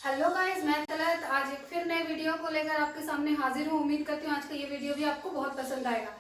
Hello guys, मैं तलत आज एक फिर नए वीडियो को लेकर आपके सामने हाजिर हूँ। उम्मीद करती हूँ आज का ये वीडियो भी आपको बहुत पसंद आएगा।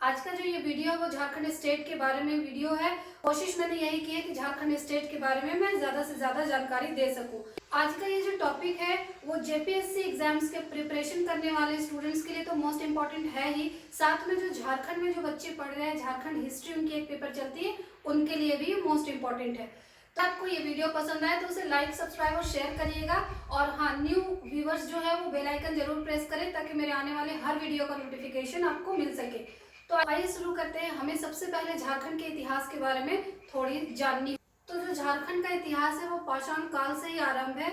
आज का जो ये वीडियो है वो झारखंड स्टेट के बारे में वीडियो है। कोशिश मैंने यही की है कि झारखंड स्टेट के बारे में मैं ज्यादा से ज्यादा जानकारी दे सकूं। आज का ये जो टॉपिक है वो जेपीएससी एग्जाम्स के प्रिपरेशन करने वाले स्टूडेंट्स के लिए तो मोस्ट इम्पोर्टेंट है ही, साथ में जो झारखंड में जो बच्चे पढ़ रहे हैं, झारखंड हिस्ट्री उनकी एक पेपर चलती है, उनके लिए भी मोस्ट इम्पोर्टेंट है। तो आपको ये वीडियो पसंद आए तो उसे लाइक, सब्सक्राइब और शेयर करिएगा। और हाँ, न्यू व्यूवर्स जो है वो बेल आइकन जरूर प्रेस करें ताकि मेरे आने वाले हर वीडियो का नोटिफिकेशन आपको मिल सके। तो आइए शुरू करते हैं। हमें सबसे पहले झारखंड के इतिहास के बारे में थोड़ी जाननी। तो जो झारखंड का इतिहास है वो पाषाण काल से ही आरंभ है।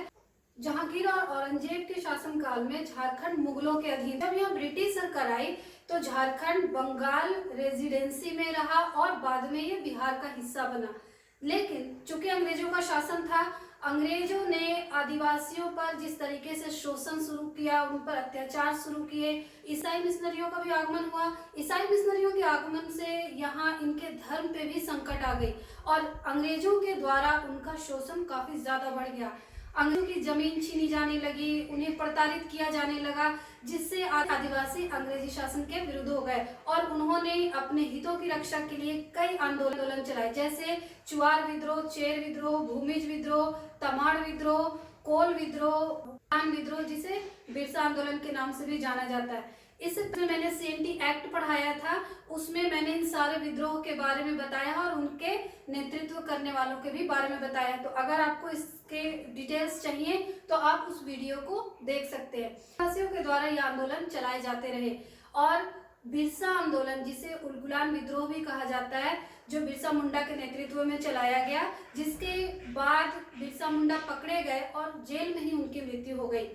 जहांगीर और औरंगजेब के शासनकाल में झारखंड मुगलों के अधीन। जब यहाँ ब्रिटिश सरकार आई तो झारखंड बंगाल रेजिडेंसी में रहा और बाद में ये बिहार का हिस्सा बना। लेकिन चूंकि अंग्रेजों का शासन था, अंग्रेजों ने आदिवासियों पर जिस तरीके से शोषण शुरू किया, उन पर अत्याचार शुरू किए। ईसाई मिशनरियों का भी आगमन हुआ। ईसाई मिशनरियों के आगमन से यहाँ इनके धर्म पे भी संकट आ गई और अंग्रेजों के द्वारा उनका शोषण काफी ज्यादा बढ़ गया। अंग्रेजों की जमीन छीनी जाने लगी, उन्हें प्रताड़ित किया जाने लगा, जिससे आदिवासी अंग्रेजी शासन के विरुद्ध हो गए और उन्होंने अपने हितों की रक्षा के लिए कई आंदोलन चलाए, जैसे चुआर विद्रोह, चेर विद्रोह, भूमिज विद्रोह, तमाड़ विद्रोह, कोल विद्रोह, विद्रोह, जिसे बिरसा आंदोलन के नाम से भी जाना जाता है। इससे मैंने सीएमटी एक्ट पढ़ाया था, उसमें मैंने इन सारे विद्रोह के बारे में बताया और उनके नेतृत्व करने वालों के भी बारे में बताया। तो अगर आपको इसके डिटेल्स चाहिए तो आप उस वीडियो को देख सकते हैं। आदिवासियों के द्वारा ये आंदोलन चलाए जाते रहे और बिरसा आंदोलन, जिसे उलगुलान विद्रोह भी कहा जाता है, जो बिरसा मुंडा के नेतृत्व में चलाया गया, जिसके बाद बिरसा मुंडा पकड़े गए और जेल में ही उनकी मृत्यु हो गई।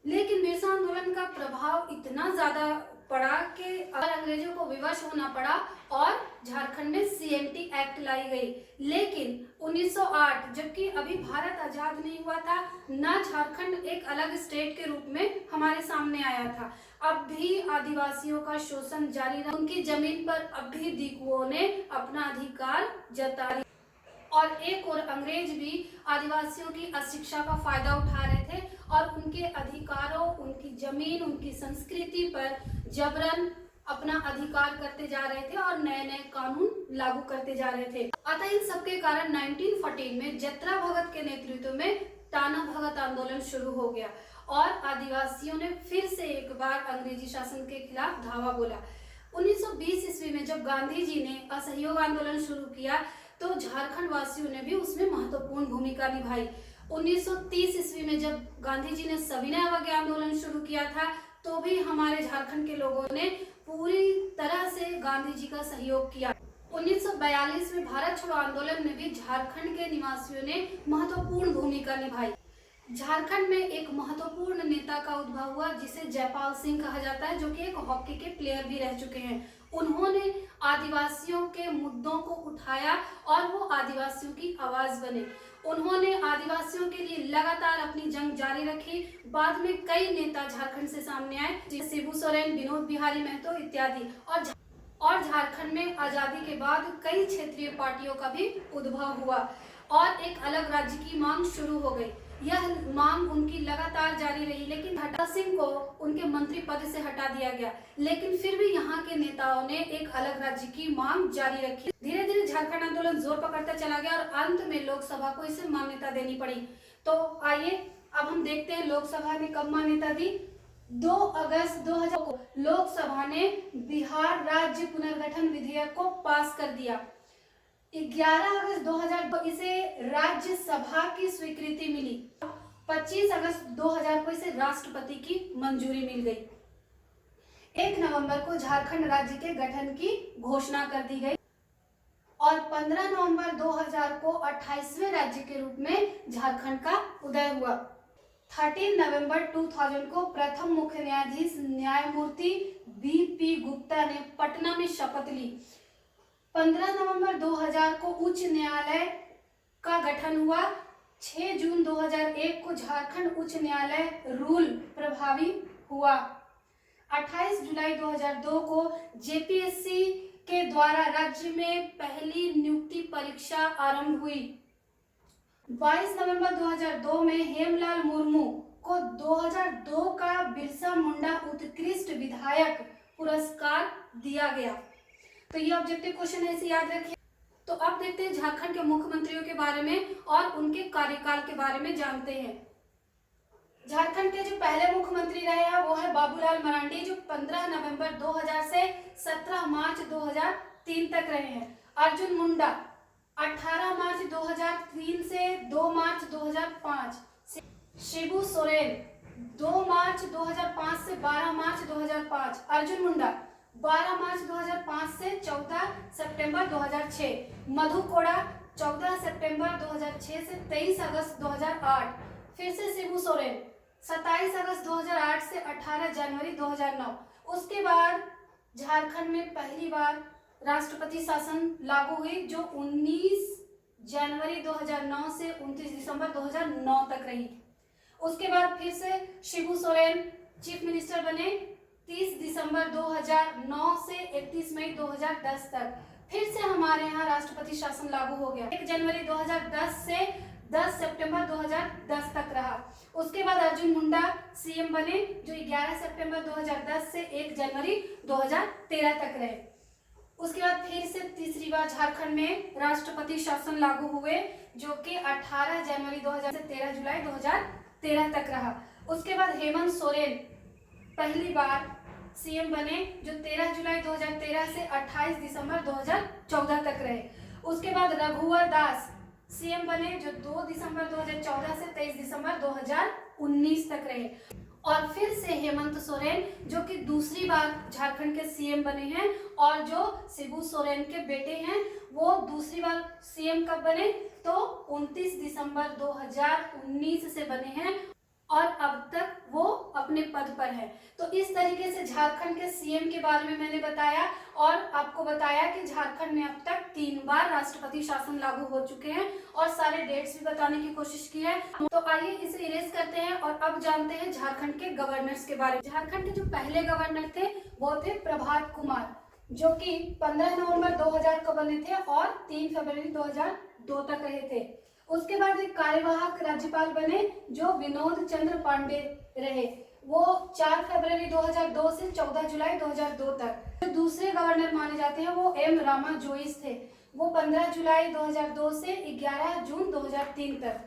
लेकिन बिरसा आंदोलन का प्रभाव इतना ज्यादा पड़ा कि अंग्रेजों को विवश होना पड़ा और झारखंड में सीएमटी एक्ट लाई गई। लेकिन 1908, जबकि अभी भारत आजाद नहीं हुआ था, ना झारखंड एक अलग स्टेट के रूप में हमारे सामने आया था, अब भी आदिवासियों का शोषण जारी रहा। उनकी जमीन पर अब भी दीकुओं ने अपना अधिकार जताया और एक और अंग्रेज भी आदिवासियों की अशिक्षा का फायदा उठा रहे थे और उनके अधिकारों, उनकी जमीन, उनकी संस्कृति पर जबरन अपना अधिकार करते जा रहे थे और नए नए कानून लागू करते जा रहे थे। अतः इन सबके कारण 1914 में जत्रा भगत के नेतृत्व में टाना भगत आंदोलन शुरू हो गया और आदिवासियों ने फिर से एक बार अंग्रेजी शासन के खिलाफ धावा बोला। 1920 ईस्वी में जब गांधी जी ने असहयोग आंदोलन शुरू किया तो झारखंड वासियों ने भी उसमें महत्वपूर्ण भूमिका निभाई। 1930 ईस्वी में जब गांधी जी ने सविनय अवज्ञा आंदोलन शुरू किया था तो भी हमारे झारखंड के लोगों ने पूरी तरह से गांधी जी का सहयोग किया। 1942 में भारत छोड़ो आंदोलन में भी झारखंड के निवासियों ने महत्वपूर्ण भूमिका निभाई। झारखंड में एक महत्वपूर्ण नेता का उद्भव हुआ जिसे जयपाल सिंह कहा जाता है, जो कि एक हॉकी के प्लेयर भी रह चुके हैं। उन्होंने आदिवासियों के मुद्दों को उठाया और वो आदिवासियों की आवाज बने। उन्होंने आदिवासियों के लिए लगातार अपनी जंग जारी रखी। बाद में कई नेता झारखंड से सामने आए, जैसे शिबू सोरेन, विनोद बिहारी महतो इत्यादि। और झारखंड में आजादी के बाद कई क्षेत्रीय पार्टियों का भी उद्भव हुआ और एक अलग राज्य की मांग शुरू हो गई। यह मांग उनकी लगातार जारी रही, लेकिन भट्टा सिंह को उनके मंत्री पद से हटा दिया गया। लेकिन फिर भी यहाँ के नेताओं ने एक अलग राज्य की मांग जारी रखी। धीरे धीरे झारखंड आंदोलन जोर पकड़ता चला गया और अंत में लोकसभा को इसे मान्यता देनी पड़ी। तो आइए अब हम देखते हैं लोकसभा ने कब मान्यता दी। 2 अगस्त 2000 को लोकसभा ने बिहार राज्य पुनर्गठन विधेयक को पास कर दिया। 11 अगस्त 2000 को इसे राज्यसभा की स्वीकृति मिली। 25 अगस्त 2000 को इसे राष्ट्रपति की मंजूरी मिल गई। 1 नवंबर को झारखंड राज्य के गठन की घोषणा कर दी गई और 15 नवंबर 2000 को 28वें राज्य के रूप में झारखंड का उदय हुआ। 13 नवंबर 2000 को प्रथम मुख्य न्यायाधीश न्यायमूर्ति बीपी गुप्ता ने पटना में शपथ ली। 15 नवंबर 2000 को उच्च न्यायालय का गठन हुआ। 6 जून 2001 को झारखंड उच्च न्यायालय रूल प्रभावी हुआ। 28 जुलाई 2002 को जेपीएससी के द्वारा राज्य में पहली नियुक्ति परीक्षा आरंभ हुई। 22 नवंबर 2002 में हेमलाल मुर्मू आपको 2002 का बिरसा मुंडा उत्कृष्ट विधायक पुरस्कार दिया गया। तो ये ऑब्जेक्टिव क्वेश्चन है, इसे याद रखिए। तो अब देखते हैं झारखंड के मुख्यमंत्रियों के बारे में और उनके कार्यकाल के बारे में जानते हैं। झारखंड के जो पहले मुख्यमंत्री रहे हैं वो है बाबूलाल मरांडी, जो 15 नवंबर 2000 से 17 मार्च 2003 तक रहे हैं। अर्जुन मुंडा 18 मार्च 2003 से 2 मार्च 2005। शिबू सोरेन 2 मार्च 2005 से 12 मार्च 2005। अर्जुन मुंडा 12 मार्च 2005 से 14 सितंबर 2006। मधु कोड़ा 14 सितंबर 2006 से 23 अगस्त 2008। फिर से शिबू सोरेन 27 अगस्त 2008 से 18 जनवरी 2009। उसके बाद झारखंड में पहली बार राष्ट्रपति शासन लागू हुई, जो 19 जनवरी 2009 से 29 दिसंबर 2009 तक रही। उसके बाद फिर से शिबू सोरेन चीफ मिनिस्टर बने 30 दिसंबर 2009 से 31 मई 2010 तक। फिर से हमारे यहाँ राष्ट्रपति शासन लागू हो गया 1 जनवरी 2010 से 10 सितंबर 2010 तक रहा। उसके बाद अर्जुन मुंडा सीएम बने, जो 11 सितंबर 2010 से 1 जनवरी 2013 तक रहे। उसके बाद फिर से तीसरी बार झारखंड में राष्ट्रपति शासन लागू हुए, जो कि 18 जनवरी 2000 से 13 जुलाई 2013 तक रहा। उसके बाद हेमंत सोरेन पहली बार सीएम बने, जो 13 जुलाई 2013 से 28 दिसंबर 2014 तक रहे। उसके बाद रघुवर दास सीएम बने, जो 2 दिसंबर 2014 से 23 दिसंबर 2019 तक रहे। और फिर से हेमंत सोरेन, जो कि दूसरी बार झारखंड के सीएम बने हैं, और जो शिबू सोरेन के बेटे हैं वो दूसरी बार सीएम कब बने, तो 29 दिसंबर 2019 से बने हैं, और अब तक वो अपने पद पर है। तो इस तरीके से झारखंड के सीएम के बारे में मैंने बताया, और आपको बताया कि झारखंड में अब तक 3 बार राष्ट्रपति शासन लागू हो चुके हैं, और सारे डेट्स भी बताने की कोशिश की है। तो आइए इसे इरेज करते हैं और अब जानते हैं झारखंड के गवर्नर्स के बारे में। झारखंड के जो पहले गवर्नर थे वो थे प्रभात कुमार, जो कि 15 नवंबर 2000 को बने थे और 3 फरवरी 2002 तक रहे थे। उसके बाद एक कार्यवाहक राज्यपाल बने, जो विनोद चंद्र पांडे रहे, वो 4 फरवरी 2002 से 14 जुलाई 2002 तक। जो दूसरे गवर्नर माने जाते हैं वो एम रामा जोइस थे, वो 15 जुलाई 2002 से 11 जून 2003 तक।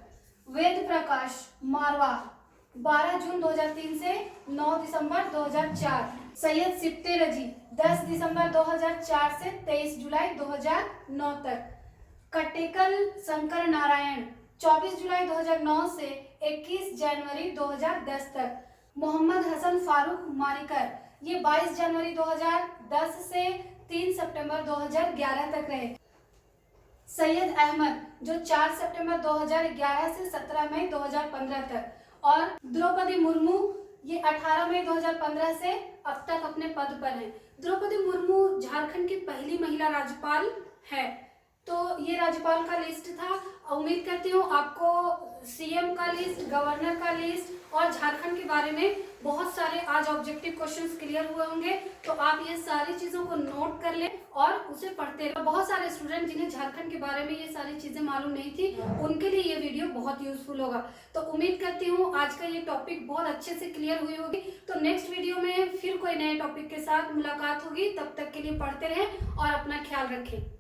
वेद प्रकाश मारवा 12 जून 2003 से 9 दिसंबर 2004। सैयद सिप्ते रजी 10 दिसंबर 2004 से 23 जुलाई 2009 तक। कटेकल शंकर नारायण 24 जुलाई 2009 से 21 जनवरी 2010 तक। मोहम्मद हसन फारूक मारिकर ये 22 जनवरी 2010 से 3 सितंबर 2011 तक रहे। सैयद अहमद, जो 4 सितंबर 2011 से 17 मई 2015 तक। और द्रौपदी मुर्मू ये 18 मई 2015 से अब तक अपने पद पर हैं। द्रौपदी मुर्मू झारखंड की पहली महिला राज्यपाल है। तो ये राज्यपाल का लिस्ट था। उम्मीद करती हूँ आपको सीएम का लिस्ट, गवर्नर का लिस्ट और झारखंड के बारे में बहुत सारे आज ऑब्जेक्टिव क्वेश्चंस क्लियर हुए होंगे। तो आप ये सारी चीजों को नोट कर लें और उसे पढ़ते रहें। बहुत सारे स्टूडेंट जिन्हें झारखंड के बारे में ये सारी चीजें मालूम नहीं थी, उनके लिए ये वीडियो बहुत यूजफुल होगा। तो उम्मीद करती हूँ आज का ये टॉपिक बहुत अच्छे से क्लियर हुई होगी। तो नेक्स्ट वीडियो में फिर कोई नए टॉपिक के साथ मुलाकात होगी। तब तक के लिए पढ़ते रहें और अपना ख्याल रखें।